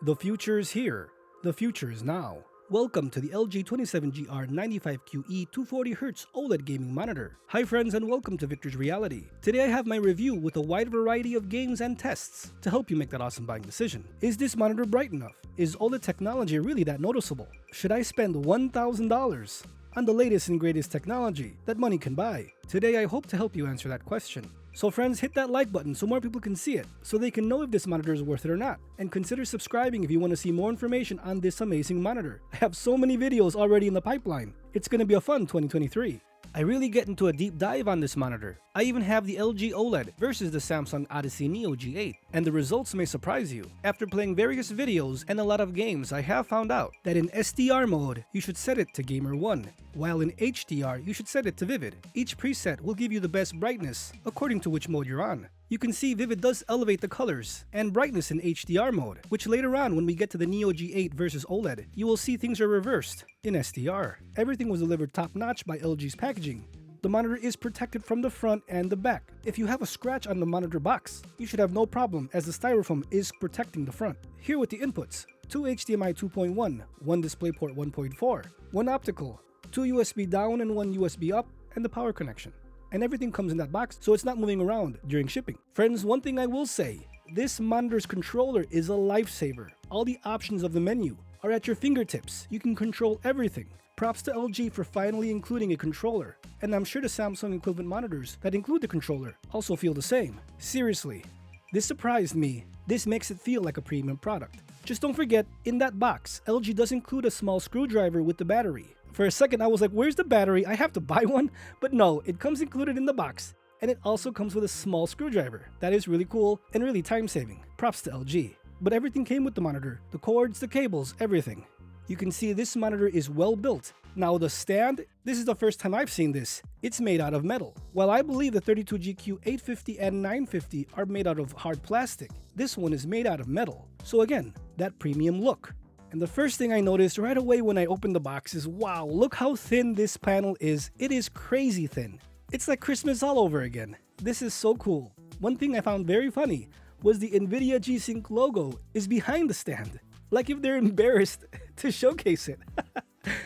The future is here. The future is now. Welcome to the LG 27GR95QE 240hz OLED gaming monitor. Hi friends and welcome to Viktors Reality. Today I have my review with a wide variety of games and tests to help you make that awesome buying decision. Is this monitor bright enough? Is OLED technology really that noticeable? Should I spend $1,000 on the latest and greatest technology that money can buy? Today I hope to help you answer that question. So friends, hit that like button so more people can see it, so they can know if this monitor is worth it or not. And consider subscribing if you want to see more information on this amazing monitor. I have so many videos already in the pipeline. It's going to be a fun 2023. I really get into a deep dive on this monitor. I even have the LG OLED versus the Samsung Odyssey Neo G8, and the results may surprise you. After playing various videos and a lot of games, I have found out that in SDR mode, you should set it to Gamer 1, while in HDR, you should set it to Vivid. Each preset will give you the best brightness according to which mode you're on. You can see Vivid does elevate the colors and brightness in HDR mode, which later on when we get to the Neo G8 versus OLED, you will see things are reversed in SDR. Everything was delivered top-notch by LG's packaging. The monitor is protected from the front and the back. If you have a scratch on the monitor box, you should have no problem as the styrofoam is protecting the front. Here with the inputs, 2 HDMI 2.1, 1 DisplayPort 1.4, 1 optical, 2 USB down and 1 USB up, and the power connection. And everything comes in that box, so it's not moving around during shipping. Friends, one thing I will say, this monitor's controller is a lifesaver. All the options of the menu are at your fingertips. You can control everything. Props to LG for finally including a controller. And I'm sure the Samsung equivalent monitors that include the controller also feel the same. Seriously, this surprised me. This makes it feel like a premium product. Just don't forget, in that box, LG does include a small screwdriver with the battery. For a second, I was like, where's the battery? I have to buy one? But no, it comes included in the box, and it also comes with a small screwdriver. That is really cool and really time-saving. Props to LG. But everything came with the monitor. The cords, the cables, everything. You can see this monitor is well built. Now the stand, this is the first time I've seen this. It's made out of metal. While I believe the 32GQ850 and 950 are made out of hard plastic, this one is made out of metal. So again, that premium look. And the first thing I noticed right away when I opened the box is, wow, look how thin this panel is. It is crazy thin. It's like Christmas all over again. This is so cool. One thing I found very funny was the NVIDIA G-Sync logo is behind the stand. Like if they're embarrassed to showcase it.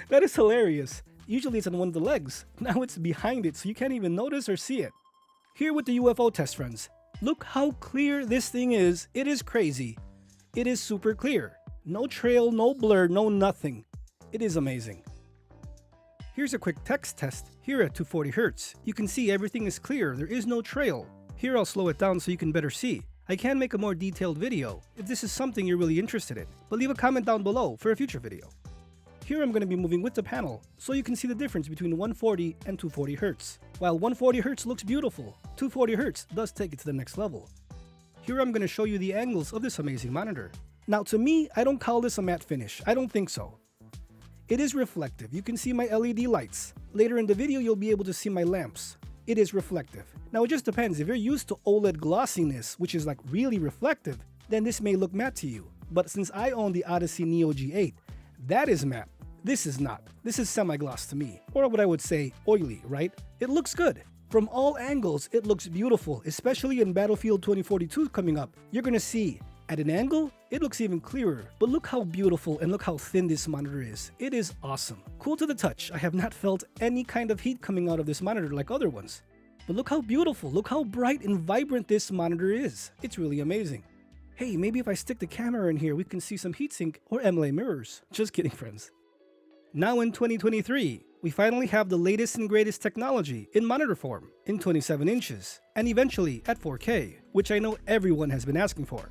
That is hilarious. Usually it's on one of the legs. Now it's behind it so you can't even notice or see it. Here with the UFO test, friends. Look how clear this thing is. It is crazy. It is super clear. No trail, no blur, no nothing. It is amazing. Here's a quick text test. Here at 240hz, you can see everything is clear. There is no trail. Here I'll slow it down so you can better see. I can make a more detailed video if this is something you're really interested in, but leave a comment down below for a future video. Here I'm going to be moving with the panel so you can see the difference between 140 and 240hz. While 140hz looks beautiful, 240hz does take it to the next level. Here I'm going to show you the angles of this amazing monitor. Now to me, I don't call this a matte finish. I don't think so. It is reflective. You can see my LED lights. Later in the video, you'll be able to see my lamps. It is reflective. Now it just depends. If you're used to OLED glossiness, which is like really reflective, then this may look matte to you. But since I own the Odyssey Neo G8, that is matte. This is not. This is semi-gloss to me. Or what I would say, oily, right? It looks good. From all angles, it looks beautiful, especially in Battlefield 2042 coming up. You're gonna see at an angle, it looks even clearer. But look how beautiful and look how thin this monitor is. It is awesome. Cool to the touch. I have not felt any kind of heat coming out of this monitor like other ones. But look how beautiful, look how bright and vibrant this monitor is. It's really amazing. Hey, maybe if I stick the camera in here, we can see some heatsink or MLA mirrors. Just kidding, friends. Now in 2023, we finally have the latest and greatest technology in monitor form, in 27 inches, and eventually at 4K, which I know everyone has been asking for.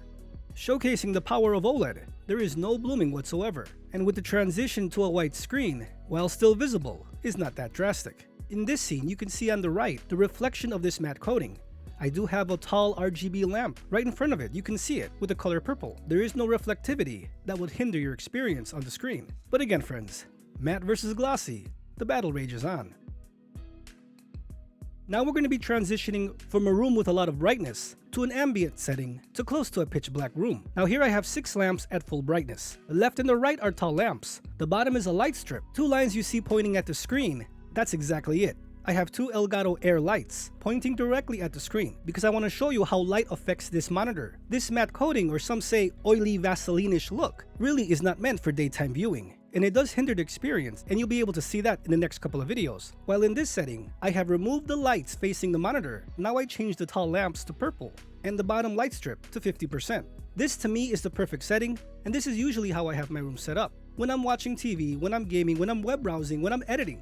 Showcasing the power of OLED, there is no blooming whatsoever, and with the transition to a white screen, while still visible, is not that drastic. In this scene, you can see on the right the reflection of this matte coating. I do have a tall RGB lamp right in front of it. You can see it with the color purple. There is no reflectivity that would hinder your experience on the screen. But again, friends, matte versus glossy, the battle rages on. Now we're going to be transitioning from a room with a lot of brightness to an ambient setting to close to a pitch black room. Now here I have 6 lamps at full brightness. The left and the right are tall lamps. The bottom is a light strip. 2 lines you see pointing at the screen. That's exactly it. I have two Elgato Air lights pointing directly at the screen because I want to show you how light affects this monitor. This matte coating, or some say oily Vaseline-ish look, really is not meant for daytime viewing. And it does hinder the experience, and you'll be able to see that in the next couple of videos. While in this setting, I have removed the lights facing the monitor. Now I changed the tall lamps to purple and the bottom light strip to 50%. This to me is the perfect setting, and this is usually how I have my room set up. When I'm watching TV, when I'm gaming, when I'm web browsing, when I'm editing.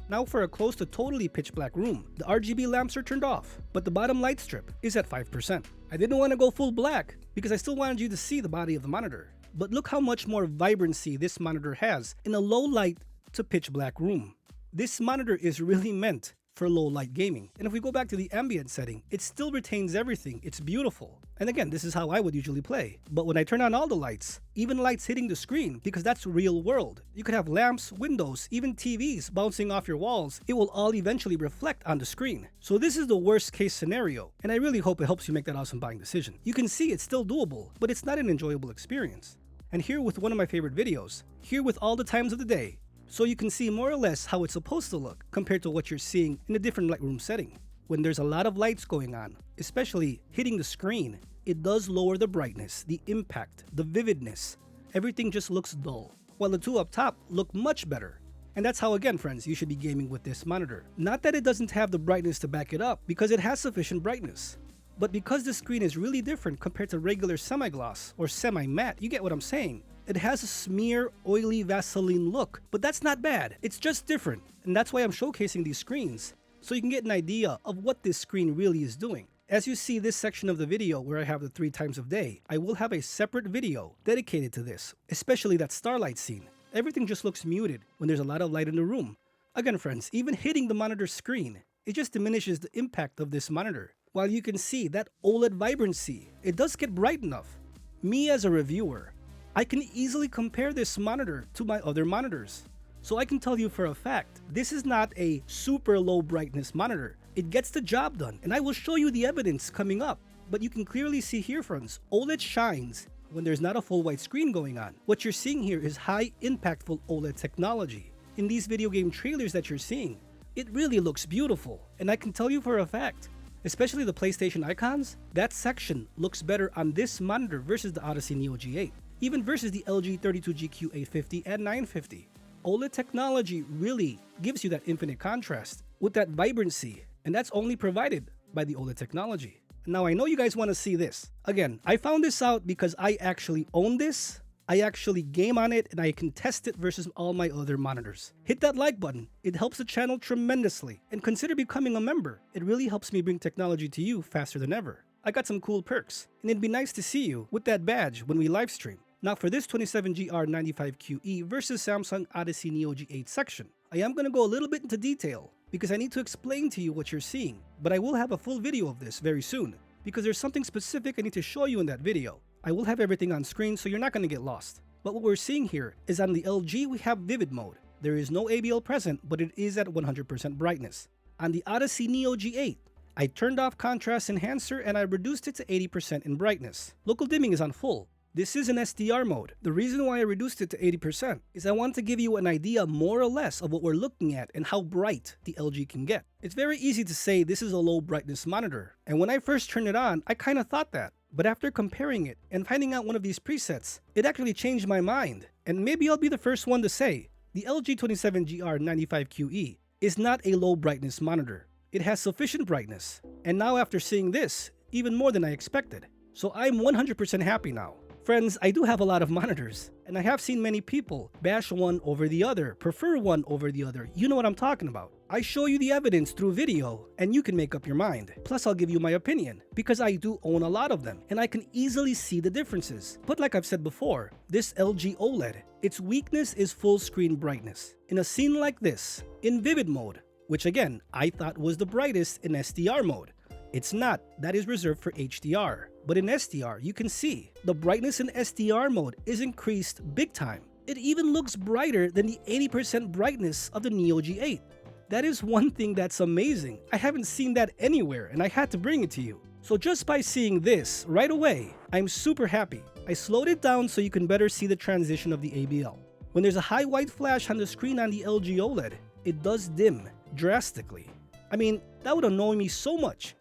Now for a close to totally pitch black room, the RGB lamps are turned off, but the bottom light strip is at 5%. I didn't want to go full black because I still wanted you to see the body of the monitor. But look how much more vibrancy this monitor has in a low light to pitch black room. This monitor is really meant for low light gaming. And if we go back to the ambient setting, it still retains everything. It's beautiful. And again, this is how I would usually play. But when I turn on all the lights, even lights hitting the screen, because that's real world. You could have lamps, windows, even TVs bouncing off your walls. It will all eventually reflect on the screen. So this is the worst case scenario. And I really hope it helps you make that awesome buying decision. You can see it's still doable, but it's not an enjoyable experience. And here with one of my favorite videos, here with all the times of the day, so you can see more or less how it's supposed to look compared to what you're seeing in a different Lightroom setting. When there's a lot of lights going on, especially hitting the screen, it does lower the brightness, the impact, the vividness. Everything just looks dull, while the two up top look much better. And that's how, again friends, you should be gaming with this monitor. Not that it doesn't have the brightness to back it up, because it has sufficient brightness. But because the screen is really different compared to regular semi-gloss or semi-matte, you get what I'm saying. It has a smear, oily Vaseline look, but that's not bad. It's just different, and that's why I'm showcasing these screens, so you can get an idea of what this screen really is doing. As you see this section of the video where I have the 3 times of day, I will have a separate video dedicated to this, especially that starlight scene. Everything just looks muted when there's a lot of light in the room. Again friends, even hitting the monitor screen, it just diminishes the impact of this monitor. While you can see that OLED vibrancy, it does get bright enough. Me as a reviewer, I can easily compare this monitor to my other monitors. So I can tell you for a fact, this is not a super low brightness monitor. It gets the job done, and I will show you the evidence coming up. But you can clearly see here friends, OLED shines when there's not a full white screen going on. What you're seeing here is high impactful OLED technology. In these video game trailers that you're seeing, it really looks beautiful. And I can tell you for a fact, especially the PlayStation icons, that section looks better on this monitor versus the Odyssey Neo G8. Even versus the LG 32GQ850 and 950. OLED technology really gives you that infinite contrast with that vibrancy, and that's only provided by the OLED technology. Now I know you guys want to see this. Again, I found this out because I actually own this. I actually game on it and I can test it versus all my other monitors. Hit that like button, it helps the channel tremendously, and consider becoming a member. It really helps me bring technology to you faster than ever. I got some cool perks, and it'd be nice to see you with that badge when we live stream. Now for this 27GR95QE versus Samsung Odyssey Neo G8 section, I am going to go a little bit into detail because I need to explain to you what you're seeing, but I will have a full video of this very soon because there's something specific I need to show you in that video. I will have everything on screen so you're not going to get lost. But what we're seeing here is on the LG we have vivid mode. There is no ABL present, but it is at 100% brightness. On the Odyssey Neo G8, I turned off contrast enhancer and I reduced it to 80% in brightness. Local dimming is on full. This is an SDR mode. The reason why I reduced it to 80% is I want to give you an idea more or less of what we're looking at and how bright the LG can get. It's very easy to say this is a low brightness monitor, and when I first turned it on, I kind of thought that. But after comparing it and finding out one of these presets, it actually changed my mind. And maybe I'll be the first one to say, the LG 27GR95QE is not a low brightness monitor. It has sufficient brightness, and now after seeing this, even more than I expected. So I'm 100% happy now. Friends, I do have a lot of monitors, and I have seen many people bash one over the other, prefer one over the other. You know what I'm talking about. I show you the evidence through video, and you can make up your mind. Plus, I'll give you my opinion, because I do own a lot of them, and I can easily see the differences. But like I've said before, this LG OLED, its weakness is full screen brightness. In a scene like this, in vivid mode, which again, I thought was the brightest in SDR mode. It's not, that is reserved for HDR. But in SDR, you can see the brightness in SDR mode is increased big time. It even looks brighter than the 80% brightness of the Neo G8. That is one thing that's amazing. I haven't seen that anywhere and I had to bring it to you. So just by seeing this right away, I'm super happy. I slowed it down so you can better see the transition of the ABL. When there's a high white flash on the screen on the LG OLED, it does dim drastically. I mean, that would annoy me so much.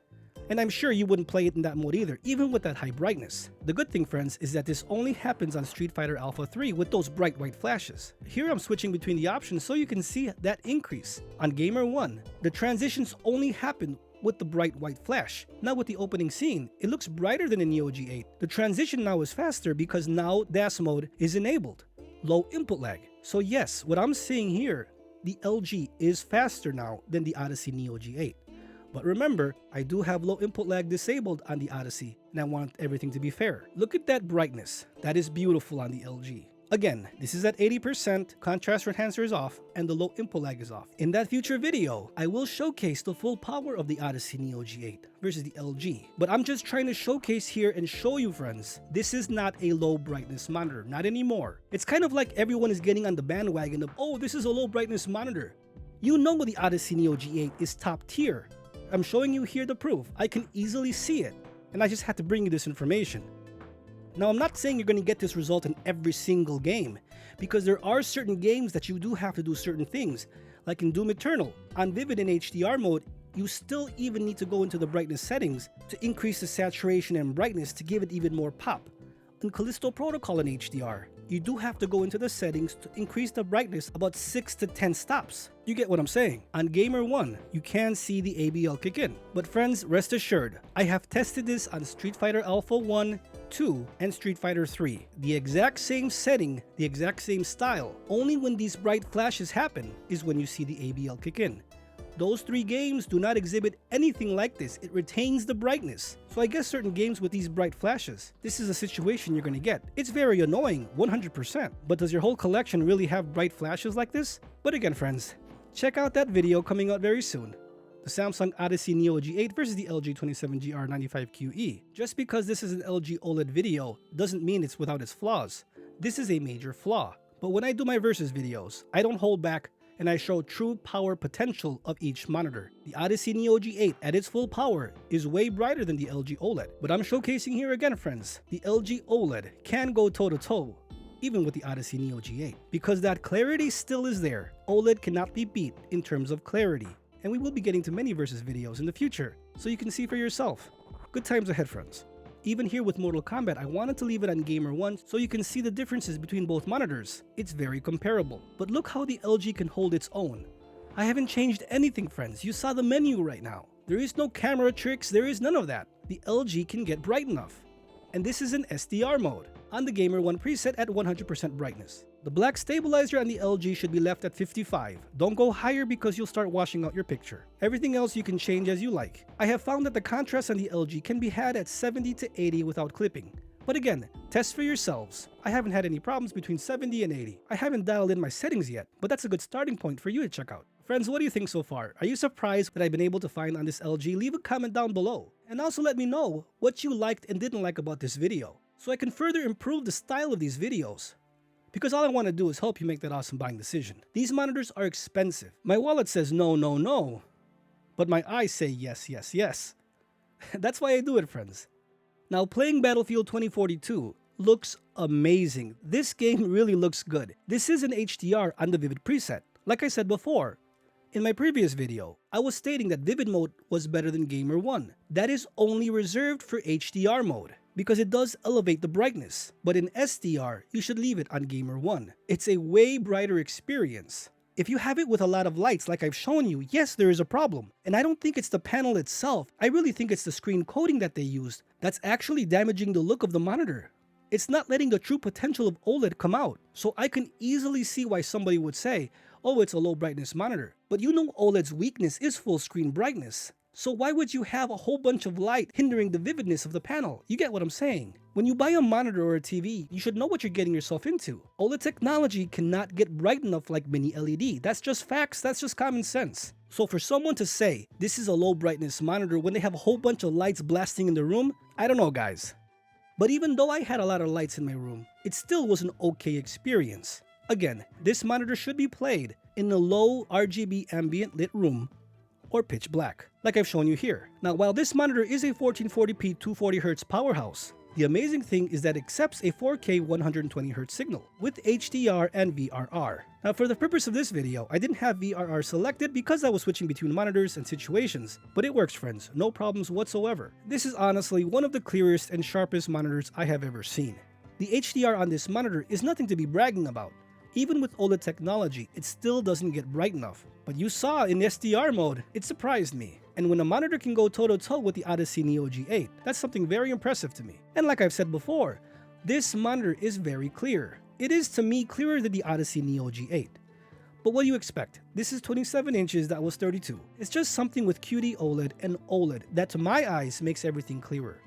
And I'm sure you wouldn't play it in that mode either, even with that high brightness. The good thing, friends, is that this only happens on Street Fighter Alpha 3 with those bright white flashes. Here I'm switching between the options so you can see that increase. On Gamer 1, the transitions only happen with the bright white flash. Now with the opening scene, it looks brighter than the Neo G8. The transition now is faster because now DAS mode is enabled. Low input lag. So yes, what I'm seeing here, the LG is faster now than the Odyssey Neo G8. But remember, I do have low input lag disabled on the Odyssey, and I want everything to be fair. Look at that brightness. That is beautiful on the LG. Again, this is at 80%, contrast enhancer is off, and the low input lag is off. In that future video, I will showcase the full power of the Odyssey Neo G8 versus the LG. But I'm just trying to showcase here and show you, friends, this is not a low brightness monitor, not anymore. It's kind of like everyone is getting on the bandwagon of, oh, this is a low brightness monitor. You know the Odyssey Neo G8 is top tier. I'm showing you here the proof. I can easily see it, and I just had to bring you this information. Now, I'm not saying you're going to get this result in every single game, because there are certain games that you do have to do certain things, like in Doom Eternal. On Vivid in HDR mode, you still even need to go into the brightness settings to increase the saturation and brightness to give it even more pop. In Callisto Protocol in HDR, you do have to go into the settings to increase the brightness about 6 to 10 stops. You get what I'm saying? On Gamer 1, you can see the ABL kick in. But friends, rest assured, I have tested this on Street Fighter Alpha 1, 2, and Street Fighter 3. The exact same setting, the exact same style. Only when these bright flashes happen is when you see the ABL kick in. Those 3 games do not exhibit anything like this. It retains the brightness. So I guess certain games with these bright flashes, this is a situation you're going to get. It's very annoying, 100%. But does your whole collection really have bright flashes like this? But again, friends, check out that video coming out very soon. The Samsung Odyssey Neo G8 versus the LG 27GR95QE. Just because this is an LG OLED video doesn't mean it's without its flaws. This is a major flaw. But when I do my versus videos, I don't hold back and I show true power potential of each monitor. The Odyssey Neo G8 at its full power is way brighter than the LG OLED. But I'm showcasing here again, friends, the LG OLED can go toe-to-toe even with the Odyssey Neo G8 because that clarity still is there. OLED cannot be beat in terms of clarity. And we will be getting to many versus videos in the future, so you can see for yourself. Good times ahead, friends. Even here with Mortal Kombat, I wanted to leave it on Gamer 1 so you can see the differences between both monitors. It's very comparable. But look how the LG can hold its own. I haven't changed anything, friends. You saw the menu right now. There is no camera tricks, there is none of that. The LG can get bright enough. And this is in SDR mode, on the Gamer 1 preset at 100% brightness. The black stabilizer on the LG should be left at 55. Don't go higher because you'll start washing out your picture. Everything else you can change as you like. I have found that the contrast on the LG can be had at 70 to 80 without clipping. But again, test for yourselves. I haven't had any problems between 70 and 80. I haven't dialed in my settings yet, but that's a good starting point for you to check out. Friends, what do you think so far? Are you surprised that I've been able to find on this LG? Leave a comment down below. And also let me know what you liked and didn't like about this video, so I can further improve the style of these videos. Because all I want to do is help you make that awesome buying decision. These monitors are expensive. My wallet says no, no, no. But my eyes say yes, yes, yes. That's why I do it, friends. Now, playing Battlefield 2042 looks amazing. This game really looks good. This is an HDR on the Vivid preset. Like I said before, in my previous video, I was stating that Vivid mode was better than Gamer 1. That is only reserved for HDR mode, because it does elevate the brightness. But in SDR, you should leave it on Gamer 1. It's a way brighter experience. If you have it with a lot of lights like I've shown you, yes, there is a problem. And I don't think it's the panel itself. I really think it's the screen coating that they used that's actually damaging the look of the monitor. It's not letting the true potential of OLED come out. So I can easily see why somebody would say, oh, it's a low brightness monitor. But you know OLED's weakness is full screen brightness. So why would you have a whole bunch of light hindering the vividness of the panel? You get what I'm saying? When you buy a monitor or a TV, you should know what you're getting yourself into. OLED technology cannot get bright enough like mini LED. That's just facts, that's just common sense. So for someone to say, this is a low brightness monitor when they have a whole bunch of lights blasting in the room, I don't know, guys. But even though I had a lot of lights in my room, it still was an okay experience. Again, this monitor should be played in a low RGB ambient lit room or pitch black, like I've shown you here. Now, while this monitor is a 1440p 240hz powerhouse, The amazing thing is that it accepts a 4K 120Hz signal with HDR and VRR. Now for the purpose of this video, I didn't have VRR selected because I was switching between monitors and situations, but it works friends, no problems whatsoever. This is honestly one of the clearest and sharpest monitors I have ever seen. The HDR on this monitor is nothing to be bragging about. Even with OLED technology, it still doesn't get bright enough. But you saw in SDR mode, it surprised me. And when a monitor can go toe-to-toe with the Odyssey Neo G8, that's something very impressive to me. And like I've said before, this monitor is very clear. It is to me clearer than the Odyssey Neo G8. But what do you expect? This is 27 inches, that was 32. It's just something with QD OLED and OLED that to my eyes makes everything clearer.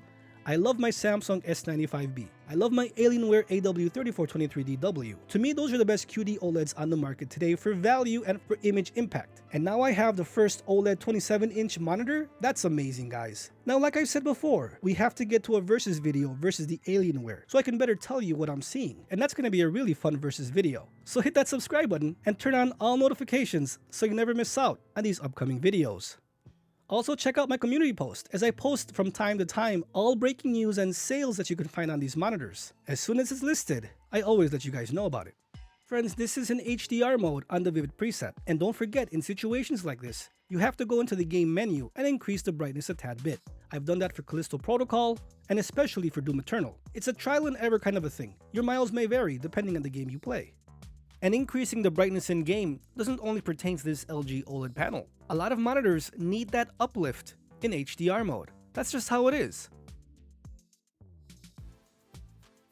I love my Samsung S95B. I love my Alienware AW3423DW. To me, those are the best QD OLEDs on the market today for value and for image impact. And now I have the first OLED 27-inch monitor? That's amazing, guys. Now, like I said before, we have to get to a versus video versus the Alienware so I can better tell you what I'm seeing. And that's going to be a really fun versus video. So hit that subscribe button and turn on all notifications so you never miss out on these upcoming videos. Also check out my community post as I post from time to time all breaking news and sales that you can find on these monitors. As soon as it's listed, I always let you guys know about it. Friends, this is in HDR mode on the Vivid preset, and don't forget in situations like this, you have to go into the game menu and increase the brightness a tad bit. I've done that for Callisto Protocol and especially for Doom Eternal. It's a trial and error kind of a thing. Your miles may vary depending on the game you play. And increasing the brightness in game doesn't only pertain to this LG OLED panel. A lot of monitors need that uplift in HDR mode. That's just how it is.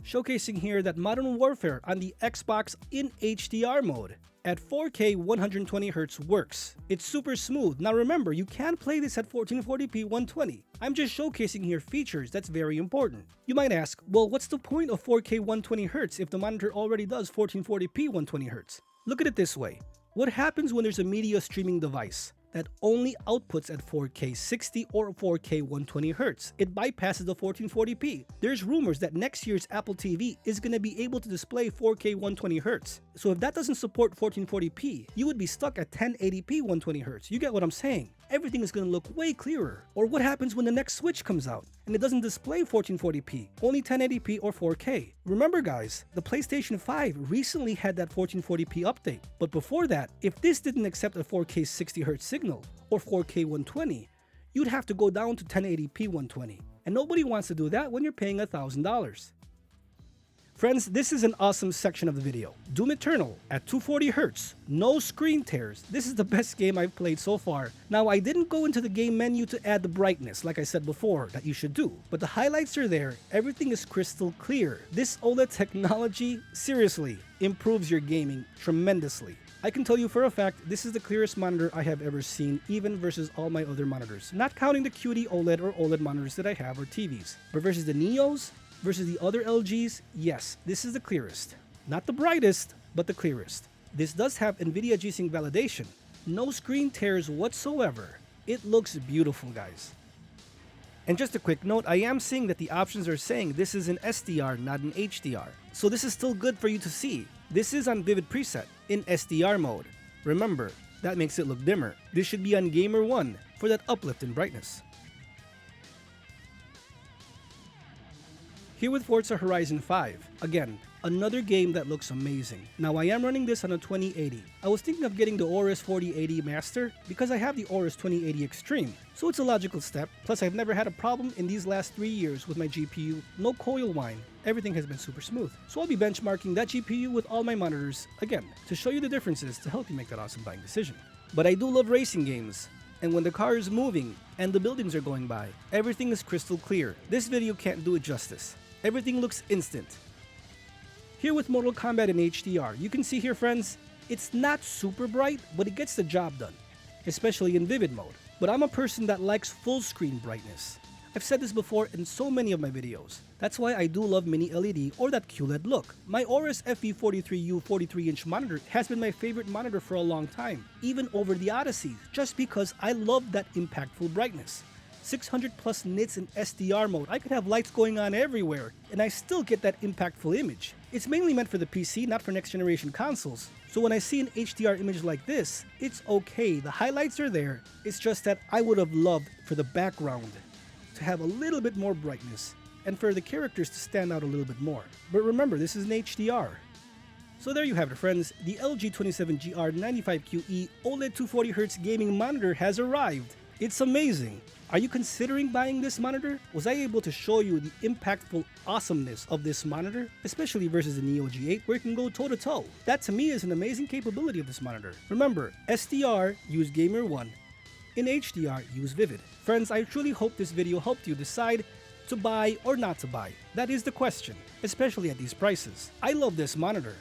Showcasing here that Modern Warfare on the Xbox in HDR mode at 4K 120Hz works. It's super smooth. Now remember, you can play this at 1440p 120. I'm just showcasing here features that's very important. You might ask, well, what's the point of 4K 120Hz if the monitor already does 1440p 120Hz? Look at it this way. What happens when there's a media streaming device that only outputs at 4K 60 or 4K 120Hz? It bypasses the 1440p. There's rumors that next year's Apple TV is going to be able to display 4K 120Hz. So if that doesn't support 1440p, you would be stuck at 1080p 120Hz. You get what I'm saying? Everything is going to look way clearer. Or what happens when the next Switch comes out and it doesn't display 1440p, only 1080p or 4K? Remember guys, the PlayStation 5 recently had that 1440p update. But before that, if this didn't accept a 4K 60Hz signal or 4K 120, you'd have to go down to 1080p 120. And nobody wants to do that when you're paying $1,000. Friends, this is an awesome section of the video. Doom Eternal at 240Hz, no screen tears. This is the best game I've played so far. Now, I didn't go into the game menu to add the brightness, like I said before, that you should do. But the highlights are there, everything is crystal clear. This OLED technology, seriously, improves your gaming tremendously. I can tell you for a fact, this is the clearest monitor I have ever seen, even versus all my other monitors. Not counting the QD OLED or OLED monitors that I have or TVs. But versus the Neos, versus the other LGs, yes, this is the clearest. Not the brightest, but the clearest. This does have NVIDIA G-Sync validation. No screen tears whatsoever. It looks beautiful, guys. And just a quick note, I am seeing that the options are saying this is an SDR, not an HDR. So this is still good for you to see. This is on Vivid preset in SDR mode. Remember, that makes it look dimmer. This should be on Gamer 1 for that uplift in brightness. Here with Forza Horizon 5, again, another game that looks amazing. Now I am running this on a 2080. I was thinking of getting the Aorus 4080 Master because I have the Aorus 2080 Extreme, so it's a logical step. Plus I've never had a problem in these last 3 years with my GPU, no coil whine, everything has been super smooth. So I'll be benchmarking that GPU with all my monitors, again, to show you the differences to help you make that awesome buying decision. But I do love racing games. And when the car is moving and the buildings are going by, everything is crystal clear. This video can't do it justice. Everything looks instant. Here with Mortal Kombat in HDR, you can see here friends, it's not super bright, but it gets the job done, especially in Vivid mode. But I'm a person that likes full screen brightness. I've said this before in so many of my videos. That's why I do love mini LED or that QLED look. My Aorus FE43U 43-inch monitor has been my favorite monitor for a long time, even over the Odyssey, just because I love that impactful brightness. 600 plus nits in SDR mode, I could have lights going on everywhere, and I still get that impactful image. It's mainly meant for the PC, not for next generation consoles. So when I see an HDR image like this, it's okay, the highlights are there, it's just that I would have loved for the background to have a little bit more brightness and for the characters to stand out a little bit more. But remember, this is an HDR. So there you have it, friends. The LG 27GR95QE OLED 240hz gaming monitor has arrived. It's amazing. Are you considering buying this monitor? Was I able to show you the impactful awesomeness of this monitor, especially versus the Neo G8 where it can go toe-to-toe? That to me is an amazing capability of this monitor. Remember, SDR, use Gamer 1. In HDR, use Vivid. Friends, I truly hope this video helped you decide to buy or not to buy. That is the question, especially at these prices. I love this monitor.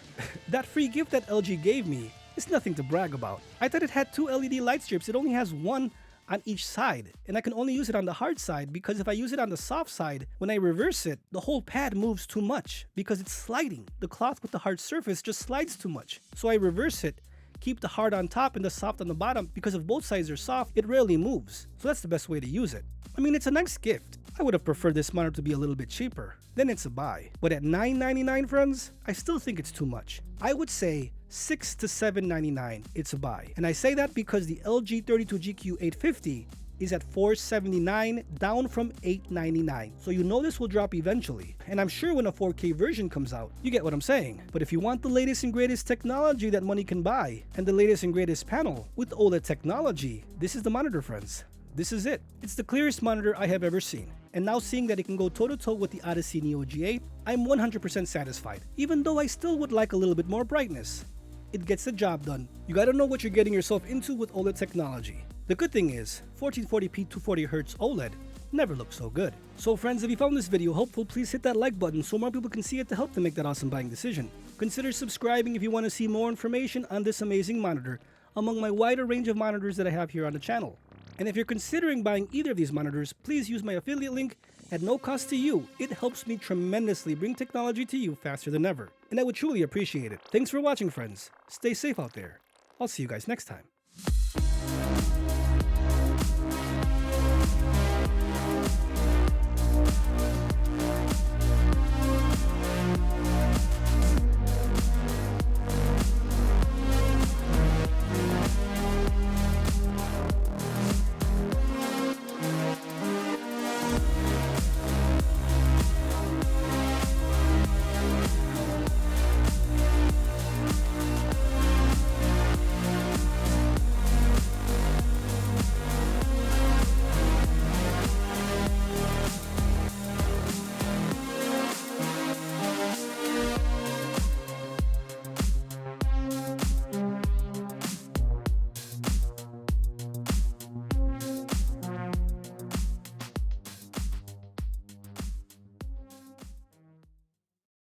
That free gift that LG gave me is nothing to brag about. I thought it had 2 LED light strips. It only has one on each side, and I can only use it on the hard side because if I use it on the soft side, when I reverse it, the whole pad moves too much because it's sliding. The cloth with the hard surface just slides too much. So I reverse it, keep the hard on top and the soft on the bottom. Because if both sides are soft, it rarely moves. So that's the best way to use it. I mean, it's a nice gift. I would have preferred this monitor to be a little bit cheaper. Then it's a buy. But at $999, friends, I still think it's too much. I would say $6 to $799, it's a buy. And I say that because the LG 32GQ850 is at $479, down from $899. So you know this will drop eventually. And I'm sure when a 4K version comes out, you get what I'm saying. But if you want the latest and greatest technology that money can buy, and the latest and greatest panel with OLED technology, this is the monitor, friends. This is it. It's the clearest monitor I have ever seen. And now seeing that it can go toe-to-toe with the Odyssey Neo G8, I'm 100% satisfied. Even though I still would like a little bit more brightness. It gets the job done. You gotta know what you're getting yourself into with OLED technology. The good thing is, 1440p 240hz OLED never looks so good. So friends, if you found this video helpful, please hit that like button so more people can see it to help them make that awesome buying decision. Consider subscribing if you want to see more information on this amazing monitor among my wider range of monitors that I have here on the channel. And if you're considering buying either of these monitors, please use my affiliate link at no cost to you. It helps me tremendously bring technology to you faster than ever. And I would truly appreciate it. Thanks for watching, friends. Stay safe out there. I'll see you guys next time.